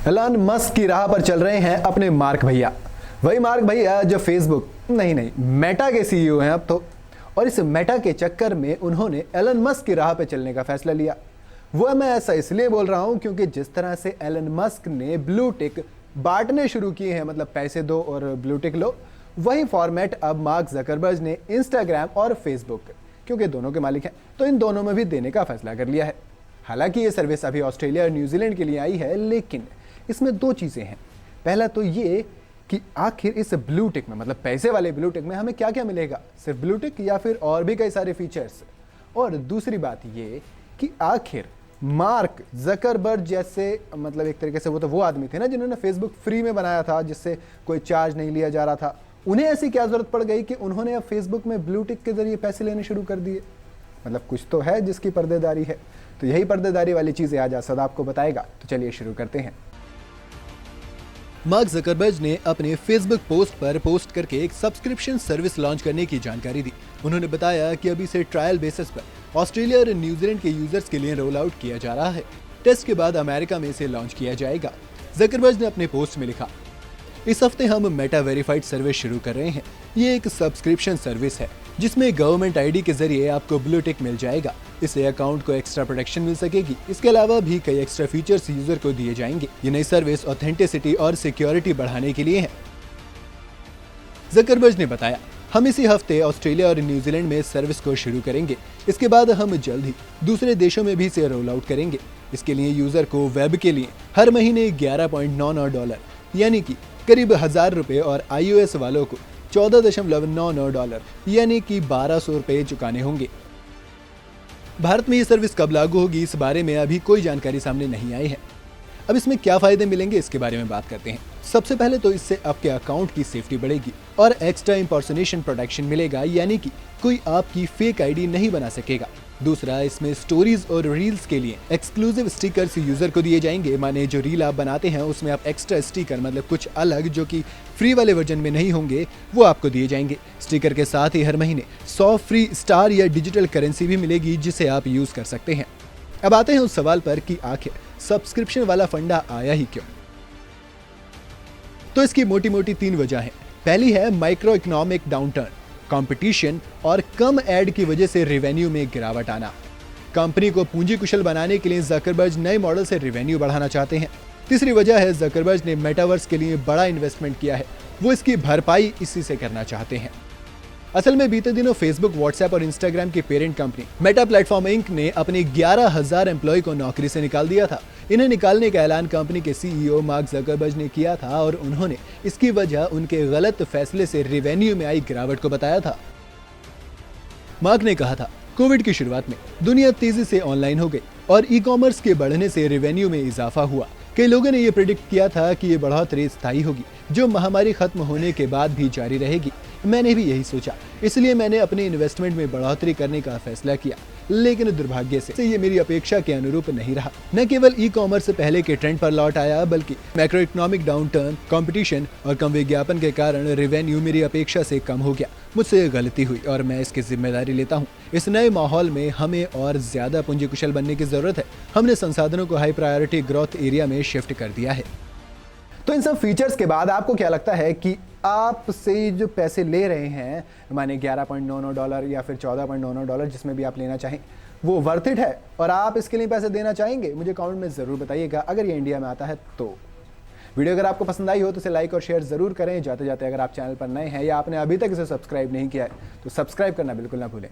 Elon Musk की राह पर चल रहे हैं अपने मार्क भैया। वही मार्क भैया जो फेसबुक नहीं मेटा के सीईओ हैं अब तो। और इस मेटा के चक्कर में उन्होंने एलन मस्क की राह पर चलने का फैसला लिया। वो मैं ऐसा इसलिए बोल रहा हूं क्योंकि जिस तरह से एलन मस्क ने ब्लू टिक बांटने शुरू किए हैं, मतलब पैसे दो और ब्लू टिक लो, वही फॉर्मेट अब मार्क जकरबर्ग ने इंस्टाग्राम और फेसबुक, क्योंकि दोनों के मालिक हैं, तो इन दोनों में भी देने का फैसला कर लिया है। हालांकि ये सर्विस अभी ऑस्ट्रेलिया और न्यूजीलैंड के लिए आई है, लेकिन इसमें दो चीज़ें हैं। पहला तो ये कि आखिर इस ब्लू टिक में, मतलब पैसे वाले ब्लू टिक में हमें क्या क्या मिलेगा, सिर्फ ब्लू टिक या फिर और भी कई सारे फीचर्स। और दूसरी बात ये कि आखिर मार्क जकरबर्ग जैसे, मतलब एक तरीके से वो आदमी थे ना जिन्होंने फेसबुक फ्री में बनाया था, जिससे कोई चार्ज नहीं लिया जा रहा था, उन्हें ऐसी क्या जरूरत पड़ गई कि उन्होंने अब फेसबुक में ब्लू टिक के जरिए पैसे लेने शुरू कर दिए। मतलब कुछ तो है जिसकी पर्देदारी है। तो यही पर्देदारी वाली चीजें आज असद आपको बताएगा। तो चलिए शुरू करते हैं। मार्क जकरबर्ग ने अपने फेसबुक पोस्ट पर पोस्ट करके एक सब्सक्रिप्शन सर्विस लॉन्च करने की जानकारी दी। उन्होंने बताया कि अभी से ट्रायल बेसिस पर ऑस्ट्रेलिया और न्यूजीलैंड के यूजर्स के लिए रोल आउट किया जा रहा है। टेस्ट के बाद अमेरिका में इसे लॉन्च किया जाएगा। जकरबर्ग ने अपने पोस्ट में लिखा, इस हफ्ते हम मेटा वेरीफाइड सर्विस शुरू कर रहे हैं। ये एक सब्सक्रिप्शन सर्विस है जिसमें गवर्नमेंट आईडी के जरिए आपको ब्लू टिक मिल जाएगा। इससे अकाउंट को एक्स्ट्रा प्रोटेक्शन मिल सकेगी। इसके अलावा भी कई एक्स्ट्रा फीचर्स यूजर को दिए जाएंगे। ये नई सर्विस ऑथेंटिसिटी और सिक्योरिटी बढ़ाने के लिए है। जकरबर्ग ने बताया, हम इसी हफ्ते ऑस्ट्रेलिया और न्यूजीलैंड में सर्विस को शुरू करेंगे। इसके बाद हम जल्द ही दूसरे देशों में भी इसे रोल आउट करेंगे। इसके लिए यूजर को वेब के लिए हर महीने $11.99 यानी कि करीब ₹1000 और iOS वालों को $14.99 यानी कि ₹1200 चुकाने होंगे। भारत में ये सर्विस कब लागू होगी, इस बारे में अभी कोई जानकारी सामने नहीं आई है। अब इसमें क्या फायदे मिलेंगे इसके बारे में बात करते हैं। सबसे पहले तो इससे आपके अकाउंट की सेफ्टी बढ़ेगी और एक्स्ट्रा इंपर्सोनेशन प्रोटेक्शन मिलेगा, यानी कि कोई आपकी फेक आईडी नहीं बना सकेगा। दूसरा, इसमें स्टोरीज और रील्स के लिए एक्सक्लूसिव स्टिकर्स यूजर को दिए जाएंगे। माने जो रील आप बनाते हैं उसमें आप एक्स्ट्रा स्टिकर, मतलब कुछ अलग जो कि फ्री वाले वर्जन में नहीं होंगे, वो आपको दिए जाएंगे। स्टिकर के साथ ही हर महीने 100 फ्री स्टार या डिजिटल करेंसी भी मिलेगी जिसे आप यूज कर सकते हैं। अब आते हैं उस सवाल पर कि आखिर सब्सक्रिप्शन वाला फंडा आया ही क्यों। तो इसकी मोटी मोटी 3 वजह है। पहली है माइक्रो इकोनॉमिक डाउनटर्न, कंपटीशन और कम एड की वजह से रेवेन्यू में गिरावट आना। कंपनी को पूंजी कुशल बनाने के लिए जकरबर्ग नए मॉडल से रेवेन्यू बढ़ाना चाहते हैं। तीसरी वजह है जकरबर्ग ने मेटावर्स के लिए बड़ा इन्वेस्टमेंट किया है, वो इसकी भरपाई इसी से करना चाहते हैं। असल में बीते दिनों फेसबुक, व्हाट्सएप और इंस्टाग्राम की parent company Meta platform Inc ने अपने 11,000 एम्प्लॉय को नौकरी से निकाल दिया था। इन्हें निकालने का ऐलान कंपनी के सीईओ मार्क जकरबर्ग ने किया था और उन्होंने इसकी वजह उनके गलत फैसले से रेवेन्यू में आई गिरावट को बताया था। मार्क ने कहा था, कोविड की शुरुआत में दुनिया तेजी से ऑनलाइन हो गई और ई कॉमर्स के बढ़ने से रेवेन्यू में इजाफा हुआ। कई लोगों ने यह प्रेडिक्ट किया था कि ये बढ़ोतरी स्थायी होगी, जो महामारी खत्म होने के बाद भी जारी रहेगी। मैंने भी यही सोचा, इसलिए मैंने अपने इन्वेस्टमेंट में बढ़ोतरी करने का फैसला किया, लेकिन दुर्भाग्य से ये मेरी अपेक्षा के अनुरूप नहीं रहा। न केवल ई कॉमर्स पहले के ट्रेंड पर लौट आया, बल्कि मैक्रो इकोनॉमिक डाउनटर्न, कंपटीशन और कम विज्ञापन के कारण रेवेन्यू मेरी अपेक्षा से कम हो गया। मुझसे गलती हुई और मैं इसकी जिम्मेदारी लेता हूँ। इस नए माहौल में हमें और ज्यादा पूंजी कुशल बनने की जरूरत है। हमने संसाधनों को हाई प्रायोरिटी ग्रोथ एरिया में शिफ्ट कर दिया है। तो इन सब फीचर्स के बाद आपको क्या लगता है कि आपसे जो पैसे ले रहे हैं, माने $11.99 या फिर $14.99, जिसमें भी आप लेना चाहें, वो वर्थ इट है और आप इसके लिए पैसे देना चाहेंगे? मुझे कमेंट में ज़रूर बताइएगा अगर ये इंडिया में आता है तो। वीडियो अगर आपको पसंद आई हो तो इसे लाइक और शेयर ज़रूर करें। जाते जाते अगर आप चैनल पर नए हैं या आपने अभी तक इसे सब्सक्राइब नहीं किया है तो सब्सक्राइब करना बिल्कुल ना भूलें।